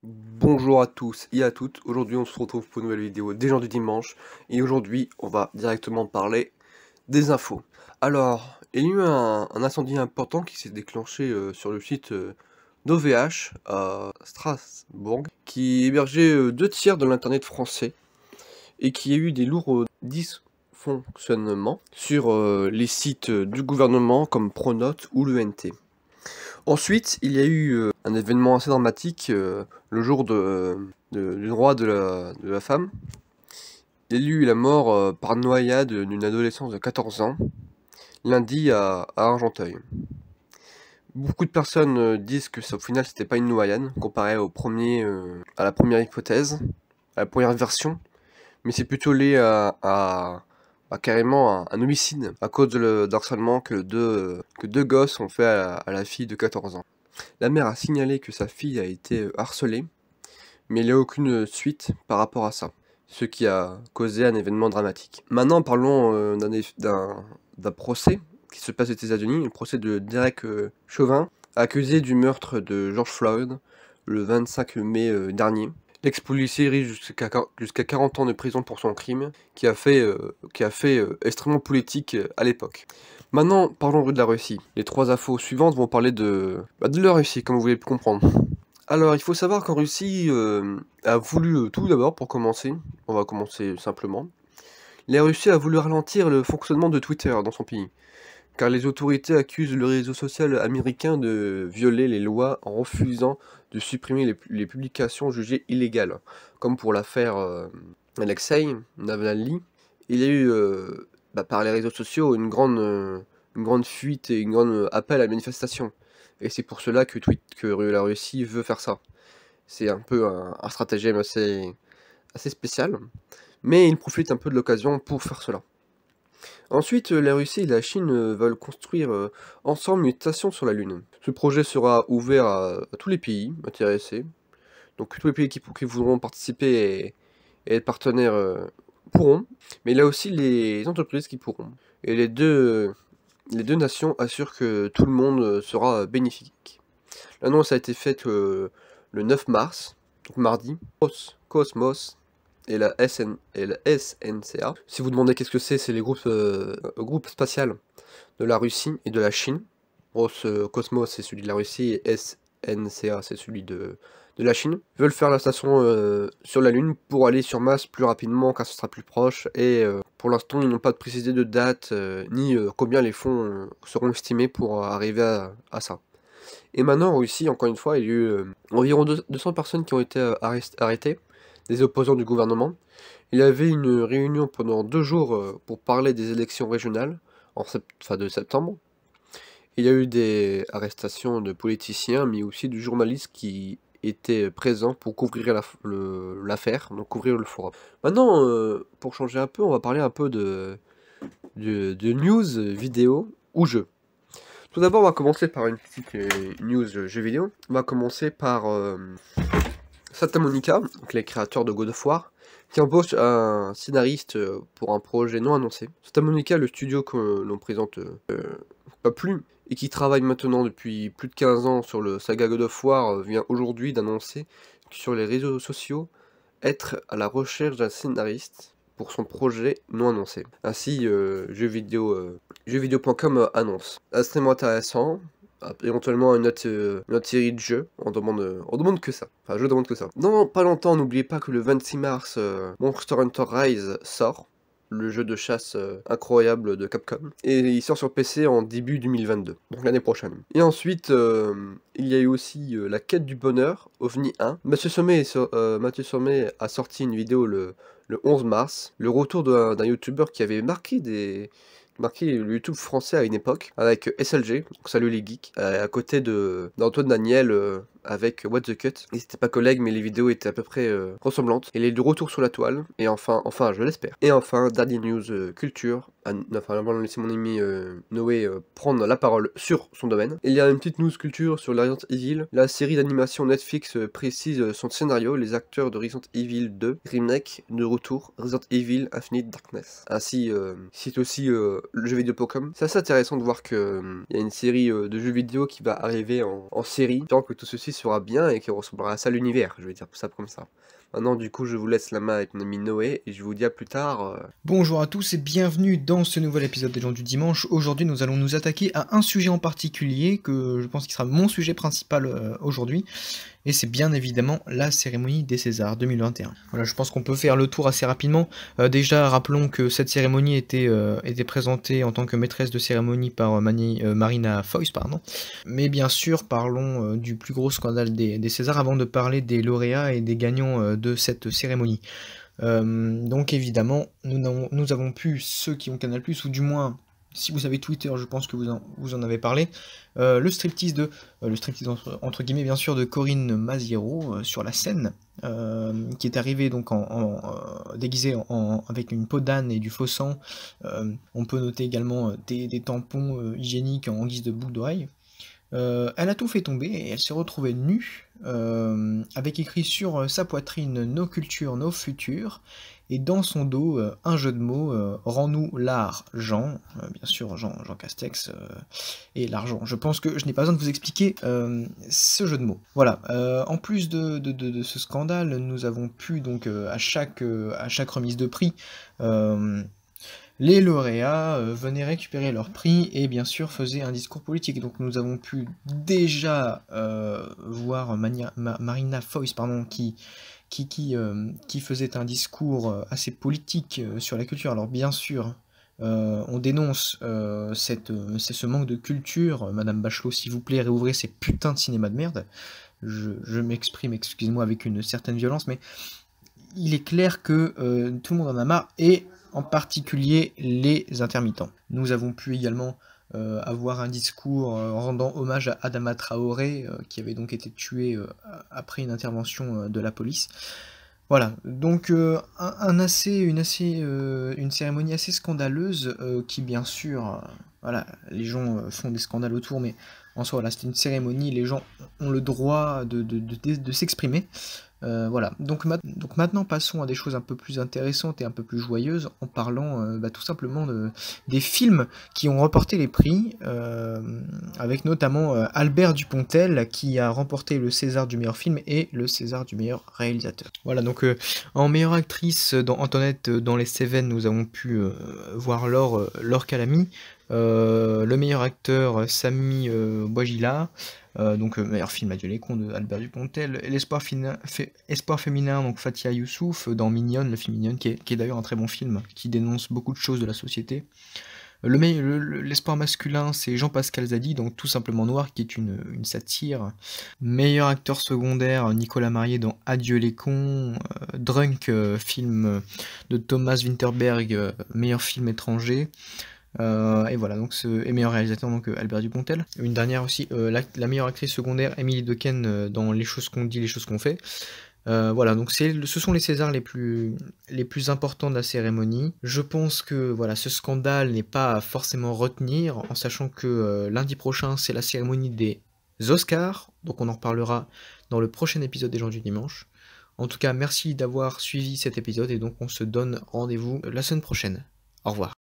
Bonjour à tous et à toutes, aujourd'hui on se retrouve pour une nouvelle vidéo des gens du dimanche, et aujourd'hui on va directement parler des infos. Alors, il y a eu un incendie important qui s'est déclenché sur le site d'OVH à Strasbourg, qui hébergeait 2 tiers de l'internet français, et qui a eu des lourds dysfonctionnements sur les sites du gouvernement comme Pronote ou l'ENT. Ensuite, il y a eu un événement assez dramatique le jour du droit de la femme. Il y a eu la mort par noyade d'une adolescente de 14 ans, lundi à Argenteuil. Beaucoup de personnes disent que au final c'était pas une noyade, comparé à la première hypothèse, à la première version, mais c'est plutôt lié à carrément un homicide, à cause d'harcèlement que deux gosses ont fait à la fille de 14 ans. La mère a signalé que sa fille a été harcelée, mais il n'y a aucune suite par rapport à ça, ce qui a causé un événement dramatique. Maintenant, parlons d'un procès qui se passe aux États-Unis, le procès de Derek Chauvin, accusé du meurtre de George Floyd le 25 mai dernier. L'ex-policier risque jusqu'à 40 ans de prison pour son crime, qui a fait extrêmement politique à l'époque. Maintenant, parlons de la Russie. Les trois infos suivantes vont parler de la Russie, comme vous voulez comprendre. Alors, il faut savoir qu'en Russie a voulu, tout d'abord, pour commencer, on va commencer simplement, la Russie a voulu ralentir le fonctionnement de Twitter dans son pays, car les autorités accusent le réseau social américain de violer les lois en refusant de supprimer les publications jugées illégales, comme pour l'affaire Alexei Navalny. Il y a eu, par les réseaux sociaux, une grande fuite et une grande appel à la manifestation. Et c'est pour cela que la Russie veut faire ça. C'est un peu un stratagème assez spécial, mais il profite un peu de l'occasion pour faire cela. Ensuite, la Russie et la Chine veulent construire ensemble une station sur la Lune. Ce projet sera ouvert à tous les pays intéressés. Donc tous les pays qui voudront participer et être partenaires pourront, mais il y a aussi les entreprises qui pourront. Et les deux nations assurent que tout le monde sera bénéfique. L'annonce a été faite le 9 mars, donc mardi. Cosmos et la SNCA. Si vous demandez qu'est-ce que c'est les groupes spatials de la Russie et de la Chine. Cosmos c'est celui de la Russie et SNCA c'est celui de la Chine. Ils veulent faire la station sur la Lune pour aller sur Mars plus rapidement car ce sera plus proche, et pour l'instant ils n'ont pas précisé de date ni combien les fonds seront estimés pour arriver à ça. Et maintenant en Russie, encore une fois, il y a eu environ 200 personnes qui ont été arrêtées, des opposants du gouvernement. Il y avait une réunion pendant 2 jours pour parler des élections régionales de septembre. Il y a eu des arrestations de politiciens, mais aussi de journalistes qui étaient présents pour couvrir l'affaire, donc couvrir le forum. Maintenant, pour changer un peu, on va parler un peu de news vidéo ou jeux. Tout d'abord, on va commencer par une petite news jeux vidéo. On va commencer par Santa Monica, donc les créateurs de God of War, qui embauche un scénariste pour un projet non annoncé. Santa Monica, le studio que l'on présente pas plus, et qui travaille maintenant depuis plus de 15 ans sur le saga God of War, vient aujourd'hui d'annoncer sur les réseaux sociaux être à la recherche d'un scénariste pour son projet non annoncé. Ainsi, jeuxvideo.com annonce. Extrêmement intéressant. Éventuellement une autre série de jeux, on demande que ça. Enfin, je demande que ça. Dans pas longtemps, n'oubliez pas que le 26 mars, Monster Hunter Rise sort, le jeu de chasse incroyable de Capcom, et il sort sur PC en début 2022, donc l'année prochaine. Et ensuite, il y a eu aussi La Quête du Bonheur, OVNI 1. Mathieu Sommet a sorti une vidéo le 11 mars, le retour d'un youtubeur qui avait marqué le YouTube français à une époque, avec SLG, donc Salut les Geeks, à côté d'Antoine Daniel avec What the Cut. Ils n'étaient pas collègues, mais les vidéos étaient à peu près ressemblantes. Il est de retour sur la toile, et enfin, je l'espère. Et enfin, dernière news culture, avant de laisser mon ami Noé prendre la parole sur son domaine. Il y a une petite news culture sur Resident Evil. La série d'animation Netflix précise son scénario, les acteurs de Resident Evil 2, remake, de retour, Resident Evil Infinite Darkness. Ainsi, cite aussi le jeu vidéo.com. C'est assez intéressant de voir qu'il y a une série de jeux vidéo qui va arriver en série, tant que tout ceci sera bien et qui ressemblera à ça l'univers, je vais dire ça comme ça. Maintenant, du coup, je vous laisse la main avec mon ami Noé et je vous dis à plus tard. Bonjour à tous et bienvenue dans ce nouvel épisode des gens du dimanche. Aujourd'hui, nous allons nous attaquer à un sujet en particulier que je pense qui sera mon sujet principal aujourd'hui. Et c'est bien évidemment la cérémonie des Césars 2021. Voilà, je pense qu'on peut faire le tour assez rapidement. Déjà, rappelons que cette cérémonie était présentée en tant que maîtresse de cérémonie par Marina Foïs, pardon. Mais bien sûr, parlons du plus gros scandale des Césars avant de parler des lauréats et des gagnants de cette cérémonie. Donc évidemment, nous avons pu, ceux qui ont Canal+, ou du moins, si vous avez Twitter, je pense que vous en avez parlé, le striptease entre guillemets bien sûr de Corinne Maziero sur la scène, qui est arrivée donc déguisée avec une peau d'âne et du faux sang. On peut noter également des tampons hygiéniques en guise de boucle d'oreille. Elle a tout fait tomber et elle s'est retrouvée nue, avec écrit sur sa poitrine "Nos cultures, nos futurs", et dans son dos un jeu de mots, "Rends-nous l'argent", bien sûr Jean Castex et l'argent. Je pense que je n'ai pas besoin de vous expliquer ce jeu de mots. Voilà, en plus de ce scandale, nous avons pu donc à chaque remise de prix, les lauréats venaient récupérer leur prix et bien sûr faisaient un discours politique. Donc nous avons pu déjà voir Marina Foïs, pardon, qui faisait un discours assez politique sur la culture. Alors bien sûr, on dénonce ce manque de culture. Madame Bachelot, s'il vous plaît, réouvrez ces putains de cinéma de merde. Je m'exprime, excusez-moi, avec une certaine violence, mais il est clair que tout le monde en a marre, et en particulier les intermittents. Nous avons pu également avoir un discours rendant hommage à Adama Traoré, qui avait donc été tué après une intervention de la police. Voilà, donc une cérémonie assez scandaleuse, qui bien sûr, voilà, les gens font des scandales autour, mais en soi, voilà, c'était une cérémonie, les gens ont le droit de s'exprimer. Voilà, donc maintenant passons à des choses un peu plus intéressantes et un peu plus joyeuses, en parlant tout simplement des films qui ont remporté les prix, avec notamment Albert Dupontel qui a remporté le César du meilleur film et le César du meilleur réalisateur. Voilà, donc en meilleure actrice dans Antoinette dans les Cévennes, nous avons pu voir Laure Calamy, le meilleur acteur Sami Bouajila, donc meilleur film Adieu les cons de Albert Dupontel, et l'espoir féminin, donc Fatia Youssouf dans Mignonne, le film Mignonne, qui est d'ailleurs un très bon film, qui dénonce beaucoup de choses de la société. L'espoir masculin, c'est Jean-Pascal Zadi, donc Tout simplement noir, qui est une satire. Meilleur acteur secondaire, Nicolas Marié dans Adieu les cons. Drunk, film de Thomas Winterberg, meilleur film étranger. Et voilà, donc et meilleur réalisateur, donc Albert Dupontel. Une dernière aussi, la meilleure actrice secondaire, Émilie Dequesne, dans Les choses qu'on dit, les choses qu'on fait. Voilà, donc ce sont les Césars les plus importants de la cérémonie. Je pense que voilà, ce scandale n'est pas à forcément retenir, en sachant que lundi prochain, c'est la cérémonie des Oscars, donc on en reparlera dans le prochain épisode des gens du dimanche. En tout cas, merci d'avoir suivi cet épisode, et donc on se donne rendez-vous la semaine prochaine. Au revoir.